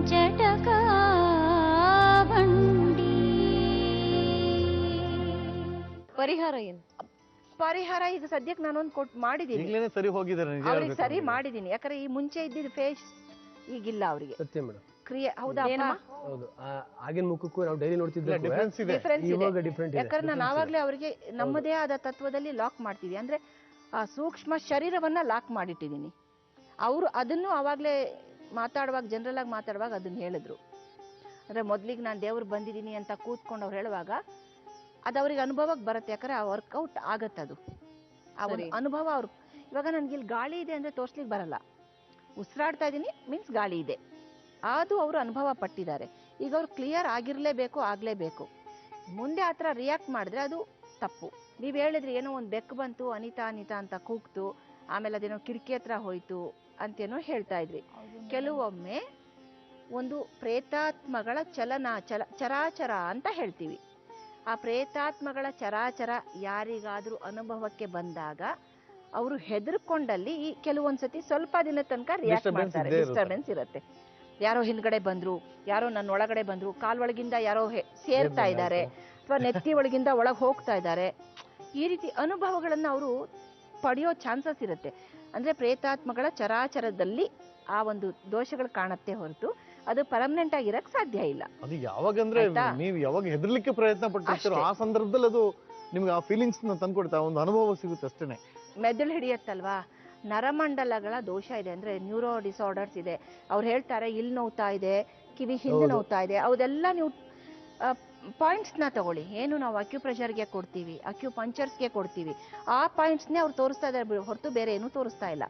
ಜಟಕ ಬಂಡಿ. ಪರಿಹಾರ ಏನು? ಪರಿಹಾರ ಈಗ ಸದ್ಯಕ್ಕೆ ನಾನೊಂದು ಮಾಡಿದೀನಿ, ಸರಿ ಹೋಗಿದ್ದಾರೆ, ಅವ್ರಿಗೆ ಸರಿ ಮಾಡಿದೀನಿ. ಯಾಕಂದ್ರೆ ಈ ಮುಂಚೆ ಇದ್ದಿದ್ದು ಫೇಸ್ ಈಗಿಲ್ಲ ಅವ್ರಿಗೆ. ಸತ್ಯ ಮೇಡಮ್, ಕ್ರಿಯೆ ಹೌದಾ? ಹೌದು. ಆಗಿನ ಮುಖಕ್ಕೂ ನಾವು ಡೈಲಿ ನೋಡ್ತಿದ್ದೆ ಡಿಫರೆನ್ಸ್ ಇದೆ. ಡಿಫರೆಂಟ್. ಯಾಕಂದ್ರೆ ನಾನು ಆವಾಗ್ಲೇ ಅವರಿಗೆ ನಮ್ಮದೇ ಆದ ತತ್ವದಲ್ಲಿ ಲಾಕ್ ಮಾಡ್ತೀವಿ, ಅಂದ್ರೆ ಆ ಸೂಕ್ಷ್ಮ ಶರೀರವನ್ನ ಲಾಕ್ ಮಾಡಿಟ್ಟಿದ್ದೀನಿ. ಅವರು ಅದನ್ನು ಅವಾಗ್ಲೇ ಮಾತಾಡುವಾಗ, ಜನರಲ್ ಆಗಿ ಮಾತಾಡುವಾಗ ಅದನ್ನ ಹೇಳಿದ್ರು. ಅಂದ್ರೆ ಮೊದ್ಲಿಗೆ ನಾನು ದೇವ್ರು ಬಂದಿದ್ದೀನಿ ಅಂತ ಕೂತ್ಕೊಂಡು ಅವ್ರು ಹೇಳುವಾಗ ಅದು ಅವ್ರಿಗೆ ಅನುಭವಕ್ಕೆ ಬರುತ್ತೆ. ಯಾಕಂದ್ರೆ ಆ ವರ್ಕೌಟ್ ಆಗತ್ತದು, ಆ ಒಂದು ಅನುಭವ. ಅವ್ರು ಇವಾಗ ನನ್ಗೆ ಇಲ್ಲಿ ಗಾಳಿ ಇದೆ ಅಂದ್ರೆ ತೋರ್ಸ್ಲಿಕ್ಕೆ ಬರಲ್ಲ, ಉಸಿರಾಡ್ತಾ ಇದ್ದೀನಿ ಮೀನ್ಸ್ ಗಾಳಿ ಇದೆ, ಅದು ಅವರು ಅನುಭವ ಪಟ್ಟಿದ್ದಾರೆ. ಈಗ ಅವ್ರು ಕ್ಲಿಯರ್ ಆಗ್ಲೇಬೇಕು. ಮುಂದೆ ಆ ಥರ ರಿಯಾಕ್ಟ್ ಮಾಡಿದ್ರೆ ಅದು ತಪ್ಪು. ನೀವು ಹೇಳಿದ್ರಿ ಏನೋ ಒಂದು ಬೆಕ್ಕು ಬಂತು, ಅನಿತಾ ಅಂತ ಕೂಗ್ತು, ಆಮೇಲೆ ಅದೇನೋ ಕಿಟಕಿ ಹತ್ರ ಹೋಯ್ತು ಅಂತೇನೋ ಹೇಳ್ತಾ ಇದ್ರಿ. ಕೆಲವೊಮ್ಮೆ ಒಂದು ಪ್ರೇತಾತ್ಮಗಳ ಚರಾಚರ ಅಂತ ಹೇಳ್ತೀವಿ. ಆ ಪ್ರೇತಾತ್ಮಗಳ ಚರಾಚರ ಯಾರಿಗಾದ್ರೂ ಅನುಭವಕ್ಕೆ ಬಂದಾಗ ಅವರು ಹೆದರ್ಕೊಂಡಲ್ಲಿ ಈ ಕೆಲವೊಂದ್ಸತಿ ಸ್ವಲ್ಪ ದಿನ ತನಕ ರಿಯಾಕ್ಟ್ ಮಾಡ್ತಾರೆ, ಡಿಸ್ಟರ್ಬೆನ್ಸ್ ಇರುತ್ತೆ. ಯಾರೋ ಹಿಂದ್ಗಡೆ ಬಂದ್ರು, ಯಾರೋ ನನ್ನ ಒಳಗಡೆ ಬಂದ್ರು, ಕಾಲ್ಒಳಗಿಂದ ಯಾರೋ ಸೇರ್ತಾ ಇದ್ದಾರೆ, ಅಥವಾ ನೆತ್ತಿ ಒಳಗಿಂದ ಒಳಗೆ ಹೋಗ್ತಾ ಇದ್ದಾರೆ, ಈ ರೀತಿ ಅನುಭವಗಳನ್ನ ಅವರು ಪಡೆಯೋ ಚಾನ್ಸಸ್ ಇರುತ್ತೆ. ಅಂದ್ರೆ ಪ್ರೇತಾತ್ಮಗಳ ಚರಾಚರದಲ್ಲಿ ಆ ಒಂದು ದೋಷಗಳು ಕಾಣತ್ತೆ ಹೊರತು ಅದು ಪರ್ಮನೆಂಟ್ ಆಗಿರಕ್ ಸಾಧ್ಯ ಇಲ್ಲ. ಅದು ಯಾವಾಗಂದ್ರೆ ನೀವು ಯಾವಾಗ ಹೆದರ್ಲಿಕ್ಕೆ ಪ್ರಯತ್ನ ಪಟ್ಟಿರ್ತೀರೋ ಆ ಸಂದರ್ಭದಲ್ಲಿ ಅದು ನಿಮ್ಗೆ ಆ ಫೀಲಿಂಗ್ಸ್ ನ ತಂದ್ಕೊಡ್ತಾ ಒಂದು ಅನುಭವ ಸಿಗುತ್ತೆ ಅಷ್ಟೇನೆ. ಮೆದುಳು ಹಿಡಿಯತ್ತಲ್ವಾ, ನರಮಂಡಲಗಳ ದೋಷ ಇದೆ, ಅಂದ್ರೆ ನ್ಯೂರೋ ಡಿಸಾರ್ಡರ್ಸ್ ಇದೆ. ಅವ್ರು ಹೇಳ್ತಾರೆ ಇಲ್ಲಿ ನೋವ್ತಾ ಇದೆ, ಕಿವಿ ಹಿಂದೆ ನೋವ್ತಾ ಇದೆ, ಅದೆಲ್ಲ ನೀವು ಪಾಯಿಂಟ್ಸ್ ನ ತಗೊಳ್ಳಿ. ಏನು ನಾವು ಅಕ್ಯುಪ್ರೆಷರ್ಗೆ ಕೊಡ್ತೀವಿ, ಅಕ್ಯುಪಂಚರ್ಸ್ಗೆ ಕೊಡ್ತೀವಿ, ಆ ಪಾಯಿಂಟ್ಸ್ನೇ ಅವ್ರು ತೋರಿಸ್ತಾ ಇದ್ದಾರೆ ಹೊರತು ಬೇರೆ ಏನು ತೋರಿಸ್ತಾ ಇಲ್ಲ.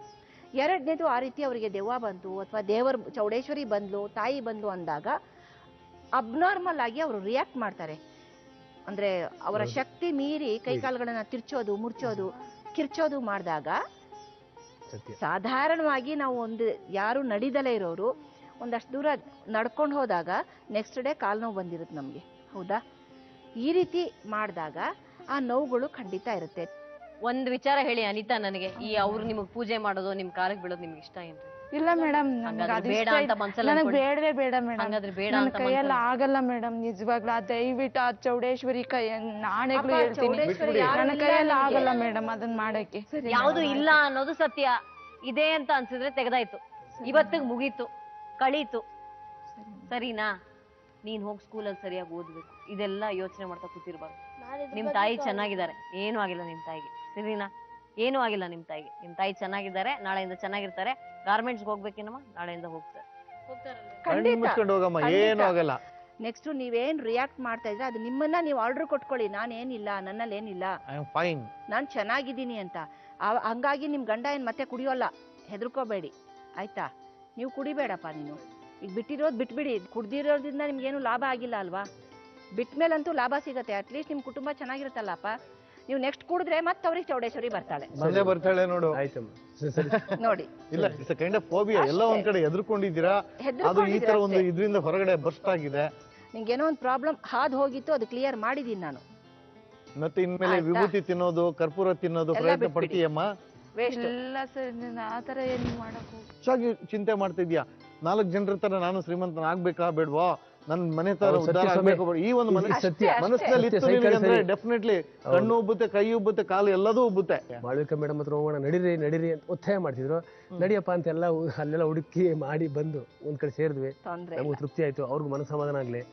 ಎರಡನೇದು, ಆ ರೀತಿ ಅವರಿಗೆ ದೆವ್ವ ಬಂತು ಅಥವಾ ದೇವರ ಚೌಡೇಶ್ವರಿ ಬಂದ್ಲು, ತಾಯಿ ಬಂದ್ಲು ಅಂದಾಗ ಅಬ್ನಾರ್ಮಲ್ ಆಗಿ ಅವರು ರಿಯಾಕ್ಟ್ ಮಾಡ್ತಾರೆ. ಅಂದ್ರೆ ಅವರ ಶಕ್ತಿ ಮೀರಿ ಕೈಕಾಲುಗಳನ್ನ ತಿರ್ಚೋದು, ಮುರ್ಚೋದು, ಕಿರ್ಚೋದು ಮಾಡಿದಾಗ ಸಾಧಾರಣವಾಗಿ ನಾವು ಯಾರು ನಡಿದಲೇ ಇರೋರು ಒಂದಷ್ಟು ದೂರ ನಡ್ಕೊಂಡು ಹೋದಾಗ ನೆಕ್ಸ್ಟ್ ಡೇ ಕಾಲು ನೋವು ಬಂದಿರುತ್ತೆ ನಮ್ಗೆ, ಹೌದಾ? ಈ ರೀತಿ ಮಾಡಿದಾಗ ಆ ನೋವುಗಳು ಖಂಡಿತ ಇರುತ್ತೆ. ಒಂದ್ ವಿಚಾರ ಹೇಳಿ ಅನಿತಾ, ನನಗೆ ಈ ಅವ್ರು ನಿಮಗ್ ಪೂಜೆ ಮಾಡೋದು, ನಿಮ್ ಕಾಲಕ್ಕೆ ಬೀಳೋದು ನಿಮ್ಗೆ ಇಷ್ಟ ಏನ್ರಿ? ಇಲ್ಲ ಮೇಡಮ್, ಬೇಡ ಅಂತ ಮನ್ಸಲ್ಲ, ನನಗೆ ಬೇಡವೇ ಬೇಡ ಮೇಡಮ್. ಹಂಗಾದ್ರೆ ಬೇಡ ಅಂತ ಕೈಯೆಲ್ಲ ಆಗಲ್ಲ ಮೇಡಮ್, ನಿಜವಾಗ್ಲೂ. ದಯವಿಟ್ಟು ಆ ಚೌಡೇಶ್ವರಿ ಕೈ ನಾಣೆಗಳು ಹೇಳ್ತೀನಿ, ನನ್ನ ಕೈಯೆಲ್ಲ ಆಗಲ್ಲ ಮೇಡಮ್ ಅದನ್ನ ಮಾಡಕ್ಕೆ. ಯಾವ್ದು ಇಲ್ಲ ಅನ್ನೋದು ಸತ್ಯ. ಇದೆ ಅಂತ ಅನ್ಸಿದ್ರೆ ತೆಗೆದಾಯ್ತು, ಇವತ್ತಿಗೆ ಮುಗೀತು, ಕಳೀತು, ಸರಿನಾ? ನೀನ್ ಹೋಗಿ ಸ್ಕೂಲಲ್ಲಿ ಸರಿಯಾಗಿ ಓದ್ಬೇಕು, ಇದೆಲ್ಲ ಯೋಚನೆ ಮಾಡ್ತಾ ಕೂತಿರ್ಬಾರ್ದು. ನಿಮ್ ತಾಯಿ ಚೆನ್ನಾಗಿದ್ದಾರೆ, ಏನೂ ಆಗಿಲ್ಲ ನಿಮ್ ತಾಯಿಗೆ, ಸರಿನಾ? ಏನೂ ಆಗಿಲ್ಲ ನಿಮ್ ತಾಯಿಗೆ. ನಿಮ್ ತಾಯಿ ಚೆನ್ನಾಗಿದ್ದಾರೆ, ನಾಳೆಯಿಂದ ಚೆನ್ನಾಗಿರ್ತಾರೆ. ಗಾರ್ಮೆಂಟ್ಸ್ ಹೋಗ್ಬೇಕೇನಮ್ಮ, ನಾಳೆಯಿಂದ ಹೋಗ್ತಾರೆ. ಏನು ಆಗಲ್ಲ. ನೆಕ್ಸ್ಟ್ ನೀವೇನ್ ರಿಯಾಕ್ಟ್ ಮಾಡ್ತಾ ಇದ್ರೆ ಅದು ನಿಮ್ಮನ್ನ ನೀವು ಆರ್ಡರ್ ಕೊಟ್ಕೊಳ್ಳಿ, ನಾನೇನಿಲ್ಲ, ನನ್ನಲ್ಲಿ ಏನಿಲ್ಲ, ನಾನ್ ಚೆನ್ನಾಗಿದ್ದೀನಿ ಅಂತ. ಹಂಗಾಗಿ ನಿಮ್ ಗಂಡ ಏನ್ ಮತ್ತೆ ಕುಡಿಯೋಲ್ಲ, ಹೆದರ್ಕೋಬೇಡಿ ಆಯ್ತಾ? ನೀವು ಕುಡಿಬೇಡಪ್ಪ, ನೀನು ಈಗ ಬಿಟ್ಟಿರೋದು ಬಿಟ್ಬಿಡಿ. ಕುಡ್ದಿರೋದ್ರಿಂದ ನಿಮ್ಗೇನು ಲಾಭ ಆಗಿಲ್ಲ ಅಲ್ವಾ? ಬಿಟ್ಮೇಲಂತೂ ಲಾಭ ಸಿಗತ್ತೆ, ಅಟ್ಲೀಸ್ಟ್ ನಿಮ್ ಕುಟುಂಬ ಚೆನ್ನಾಗಿರುತ್ತಲ್ಲಪ್ಪ. ನೀವು ನೆಕ್ಸ್ಟ್ ಕುಡಿದ್ರೆ ಮತ್ತೆ ಅವ್ರಿಗೆ ಚೌಡೇಶ್ವರಿ ಬರ್ತಾಳೆ ನೋಡು. ನೋಡಿ, ಇಲ್ಲ, ಇಟ್ಸ್ ಕೈಂಡ್ ಆಫ್ ಫೋಬಿಯಾ. ಎಲ್ಲ ಒಂದ್ ಕಡೆ ಎದುರ್ಕೊಂಡಿದ್ದೀರಾ, ಅದು ಈ ತರ ಒಂದು ಇದರಿಂದ ಹೊರಗಡೆ ಬರ್ಸ್ಟ್ ಆಗಿದೆ. ನಿಂಗೇನೋ ಒಂದು ಪ್ರಾಬ್ಲಮ್ ಹಾದ್ ಹೋಗಿತ್ತು, ಅದು ಕ್ಲಿಯರ್ ಮಾಡಿದೀನಿ ನಾನು. ಮತ್ತೆ ಇನ್ಮೇಲೆ ವಿಭೂತಿ ತಿನ್ನೋದು, ಕರ್ಪೂರ ತಿನ್ನೋದು ಪ್ರಯತ್ನ ಪಡ್ತೀಯಮ್ಮ? ಇಲ್ಲ ಸರ್, ಆತರ ಏನು ಮಾಡಕ್ ಹೆಚ್ಚಾಗಿ ಚಿಂತೆ ಮಾಡ್ತಿದ್ಯಾ? 4 ಜನರ ತರ ನಾನು ಶ್ರೀಮಂತನ ಆಗ್ಬೇಕಾ ಬೇಡ್ವಾ, ನನ್ ಮನೆ ತರ ಉದ್ಧಾರ ಆಗ್ಬೇಕು, ಈ ಒಂದು ಮನಸ್ಸಿನಲ್ಲಿ ಇತ್ತು ಡೆಫಿನೆಟ್ಲಿ ಕಣ್ಣು ಉಬ್ಬುತ್ತೆ, ಕೈ ಉಬ್ಬುತ್ತೆ, ಕಾಲು ಎಲ್ಲದೂ ಉಬ್ಬುತ್ತೆ. ಮಾಳವಿಕಾ ಮೇಡಮ್ ಹತ್ರ ಹೋಗೋಣ, ನಡೀರಿ ಅಂತ ಒತ್ತಾಯ ಮಾಡ್ತಿದ್ರು. ನಡಿಯಪ್ಪ ಅಂತ ಅಲ್ಲೆಲ್ಲ ಹುಡುಕಿ ಮಾಡಿ ಬಂದು ಒಂದ್ ಕಡೆ ಸೇರಿದ್ವಿ. ನಮಗೂ ತೃಪ್ತಿ ಆಯ್ತು, ಅವ್ರಿಗೂ ಮನಸ್ಸಮಾಧಾನ ಆಗ್ಲಿ,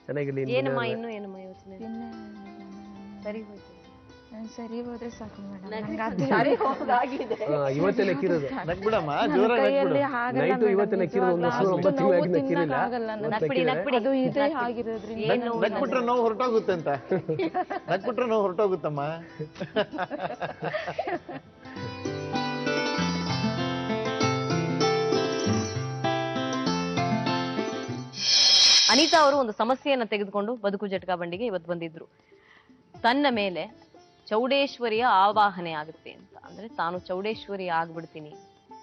ಚೆನ್ನಾಗಿರ್ಲಿ. ಏನಮ್ಮ ಇನ್ನು ಏನಮ್ಮ ಯೋಚನೆ? ಸರಿ ಹೋದ್ರೆ ಸಾಕು ಮೇಡಮ್. ಇವತ್ತೇ ನೆಕ್ಕಿರೋದು ನಕ್ಬಿಡಮ್ಮ, ಜೋರಾಗಿ ನೈಟು ಇವತ್ತೇ ನೆಕ್ಕಿರೋದು. 9 ತಿಂಗಳಾಗಿ ನೆಕ್ಕಿರಲಿಲ್ಲ. ನಕ್ಬಿಟ್ರೆ ನೋವು ಹೊರಟೋಗುತ್ತೆ ಅಂತ. ನಕ್ಬಿಟ್ರೆ ನೋವು ಹೊರಟೋಗುತ್ತಮ್ಮ. ಅನಿತಾ ಅವರು ಒಂದು ಸಮಸ್ಯೆಯನ್ನ ತೆಗೆದುಕೊಂಡು ಬದುಕು ಜಟಕಾ ಬಂಡಿಗೆ ಇವತ್ತು ಬಂದಿದ್ರು. ತನ್ನ ಮೇಲೆ ಚೌಡೇಶ್ವರಿಯ ಆವಾಹನೆ ಆಗುತ್ತೆ ಅಂತ, ಅಂದ್ರೆ ತಾನು ಚೌಡೇಶ್ವರಿ ಆಗ್ಬಿಡ್ತೀನಿ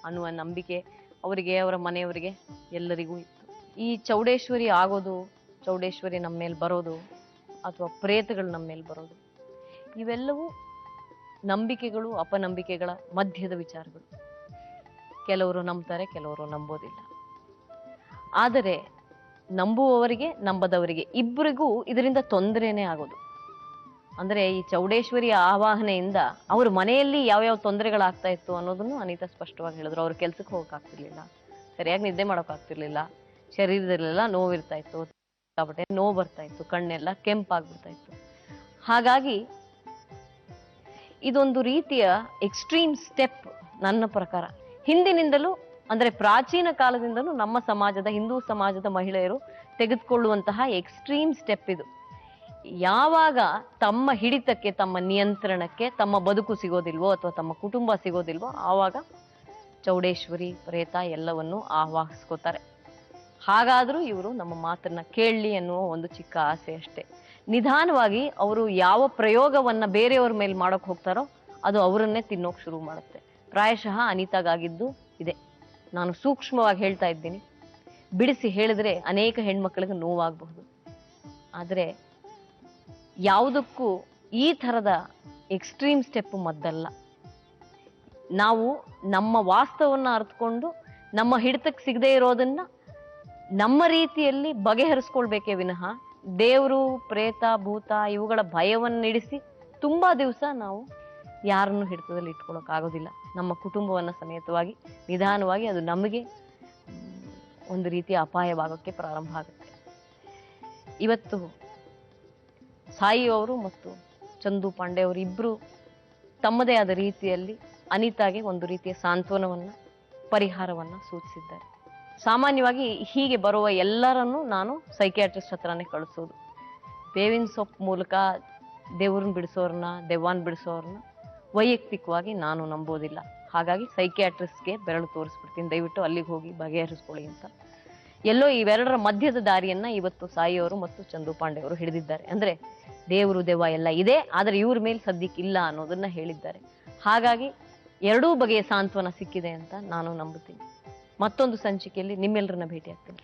ಅನ್ನುವ ನಂಬಿಕೆ ಅವರಿಗೆ, ಅವರ ಮನೆಯವರಿಗೆ, ಎಲ್ಲರಿಗೂ ಇತ್ತು. ಈ ಚೌಡೇಶ್ವರಿ ಆಗೋದು, ಚೌಡೇಶ್ವರಿ ನಮ್ಮ ಮೇಲೆ ಬರೋದು, ಅಥವಾ ಪ್ರೇತಗಳು ನಮ್ಮ ಮೇಲೆ ಬರೋದು, ಇವೆಲ್ಲವೂ ನಂಬಿಕೆಗಳು, ಅಪನಂಬಿಕೆಗಳ ಮಧ್ಯದ ವಿಚಾರಗಳು. ಕೆಲವರು ನಂಬ್ತಾರೆ, ಕೆಲವರು ನಂಬೋದಿಲ್ಲ. ಆದರೆ ನಂಬುವವರಿಗೆ ನಂಬದವರಿಗೆ ಇಬ್ಬರಿಗೂ ಇದರಿಂದ ತೊಂದರೆನೇ ಆಗೋದು. ಅಂದ್ರೆ ಈ ಚೌಡೇಶ್ವರಿಯ ಆವಾಹನೆಯಿಂದ ಅವ್ರ ಮನೆಯಲ್ಲಿ ಯಾವ್ಯಾವ ತೊಂದರೆಗಳಾಗ್ತಾ ಇತ್ತು ಅನ್ನೋದನ್ನು ಅನಿತಾ ಸ್ಪಷ್ಟವಾಗಿ ಹೇಳಿದ್ರು. ಅವ್ರ ಕೆಲ್ಸಕ್ಕೆ ಹೋಗಕ್ಕಾಗ್ತಿರ್ಲಿಲ್ಲ, ಸರಿಯಾಗಿ ನಿದ್ದೆ ಮಾಡೋಕ್ಕಾಗ್ತಿರ್ಲಿಲ್ಲ, ಶರೀರದಲ್ಲೆಲ್ಲ ನೋವಿರ್ತಾ ಇತ್ತು, ಸಿಕ್ಕಾಪಟ್ಟೆ ನೋವು ಬರ್ತಾ ಇತ್ತು, ಕಣ್ಣೆಲ್ಲ ಕೆಂಪಾಗ್ಬಿಡ್ತಾ ಇತ್ತು. ಹಾಗಾಗಿ ಇದೊಂದು ರೀತಿಯ ಎಕ್ಸ್ಟ್ರೀಮ್ ಸ್ಟೆಪ್ ನನ್ನ ಪ್ರಕಾರ. ಹಿಂದಿನಿಂದಲೂ ಅಂದ್ರೆ ಪ್ರಾಚೀನ ಕಾಲದಿಂದಲೂ ನಮ್ಮ ಸಮಾಜದ, ಹಿಂದೂ ಸಮಾಜದ ಮಹಿಳೆಯರು ತೆಗೆದುಕೊಳ್ಳುವಂತಹ ಎಕ್ಸ್ಟ್ರೀಮ್ ಸ್ಟೆಪ್ ಇದು. ಯಾವಾಗ ತಮ್ಮ ಹಿಡಿತಕ್ಕೆ, ತಮ್ಮ ನಿಯಂತ್ರಣಕ್ಕೆ ತಮ್ಮ ಬದುಕು ಸಿಗೋದಿಲ್ವೋ ಅಥವಾ ತಮ್ಮ ಕುಟುಂಬ ಸಿಗೋದಿಲ್ವೋ ಆವಾಗ ಚೌಡೇಶ್ವರಿ ಪ್ರೇತ ಎಲ್ಲವನ್ನೂ ಆವಾಹಿಸ್ಕೋತಾರೆ. ಹಾಗಾದ್ರೂ ಇವರು ನಮ್ಮ ಮಾತನ್ನ ಕೇಳಲಿ ಅನ್ನುವ ಒಂದು ಚಿಕ್ಕ ಆಸೆ ಅಷ್ಟೇ. ನಿಧಾನವಾಗಿ ಅವರು ಯಾವ ಪ್ರಯೋಗವನ್ನ ಬೇರೆಯವ್ರ ಮೇಲೆ ಮಾಡೋಕ್ ಹೋಗ್ತಾರೋ ಅದು ಅವರನ್ನೇ ತಿನ್ನೋಕ್ ಶುರು ಮಾಡುತ್ತೆ. ಪ್ರಾಯಶಃ ಅನಿತಾಗಾಗಿದ್ದು ಇದೆ. ನಾನು ಸೂಕ್ಷ್ಮವಾಗಿ ಹೇಳ್ತಾ ಇದ್ದೀನಿ, ಬಿಡಿಸಿ ಹೇಳಿದ್ರೆ ಅನೇಕ ಹೆಣ್ಮಕ್ಳಿಗೆ ನೋವಾಗಬಹುದು. ಆದ್ರೆ ಯಾವುದಕ್ಕೂ ಈ ಥರದ ಎಕ್ಸ್ಟ್ರೀಮ್ ಸ್ಟೆಪ್ ಮದ್ದಲ್ಲ. ನಾವು ನಮ್ಮ ವಾಸ್ತವನ್ನ ಅರ್ಥಕೊಂಡು ನಮ್ಮ ಹಿಡಿತಕ್ಕೆ ಸಿಗದೆ ಇರೋದನ್ನ ನಮ್ಮ ರೀತಿಯಲ್ಲಿ ಬಗೆಹರಿಸ್ಕೊಳ್ಬೇಕೇ ವಿನಃ ದೇವರು, ಪ್ರೇತ, ಭೂತ ಇವುಗಳ ಭಯವನ್ನಿಡಿಸಿ ತುಂಬಾ ದಿವಸ ನಾವು ಯಾರನ್ನು ಹಿಡಿತದಲ್ಲಿ ಇಟ್ಕೊಳಕ್ ಆಗೋದಿಲ್ಲ. ನಮ್ಮ ಕುಟುಂಬವನ್ನ ಸಮೇತವಾಗಿ ನಿಧಾನವಾಗಿ ಅದು ನಮಗೆ ಒಂದು ರೀತಿಯ ಅಪಾಯವಾಗೋಕ್ಕೆ ಪ್ರಾರಂಭ ಆಗುತ್ತೆ. ಇವತ್ತು ಸಾಯಿ ಅವರು ಮತ್ತು ಚಂದು ಪಾಂಡೆ ಅವರು ಇಬ್ರು ತಮ್ಮದೇ ಆದ ರೀತಿಯಲ್ಲಿ ಅನಿತಾಗೆ ಒಂದು ರೀತಿಯ ಸಾಂತ್ವನವನ್ನ, ಪರಿಹಾರವನ್ನ ಸೂಚಿಸಿದ್ದಾರೆ. ಸಾಮಾನ್ಯವಾಗಿ ಹೀಗೆ ಬರುವ ಎಲ್ಲರನ್ನೂ ನಾನು ಸೈಕಿಯಾಟ್ರಿಸ್ಟ್ ಹತ್ರನೇ ಕಳಿಸೋದು. ಬೇವಿನ ಸೊಪ್ಪು ಮೂಲಕ ದೇವ್ರನ್ನ ಬಿಡಿಸೋರ್ನ, ದೆವ್ವಾನ್ ಬಿಡಿಸೋರ್ನ ವೈಯಕ್ತಿಕವಾಗಿ ನಾನು ನಂಬೋದಿಲ್ಲ. ಹಾಗಾಗಿ ಸೈಕಿಯಾಟ್ರಿಸ್ಟ್ಗೆ ಬೆರಳು ತೋರಿಸ್ಬಿಡ್ತೀನಿ, ದಯವಿಟ್ಟು ಅಲ್ಲಿಗೆ ಹೋಗಿ ಬಗೆಹರಿಸ್ಕೊಳ್ಳಿ ಅಂತ. ಎಲ್ಲೋ ಇವೆರಡರ ಮಧ್ಯದ ದಾರಿಯನ್ನ ಇವತ್ತು ಸಾಯಿ ಅವರು ಮತ್ತು ಚಂದು ಪಾಂಡೆ ಅವರು ಹಿಡಿದಿದ್ದಾರೆ. ಅಂದ್ರೆ ದೇವರು ದೆವ್ವ ಎಲ್ಲ ಇದೆ, ಆದ್ರೆ ಇವ್ರ ಮೇಲೆ ಸದ್ಯಕ್ಕಿಲ್ಲ ಅನ್ನೋದನ್ನ ಹೇಳಿದ್ದಾರೆ. ಹಾಗಾಗಿ ಎರಡೂ ಬಗೆಯ ಸಾಂತ್ವನ ಸಿಕ್ಕಿದೆ ಅಂತ ನಾನು ನಂಬುತ್ತೀನಿ. ಮತ್ತೊಂದು ಸಂಚಿಕೆಯಲ್ಲಿ ನಿಮ್ಮೆಲ್ಲರನ್ನ ಭೇಟಿ ಆಗ್ತೀನಿ.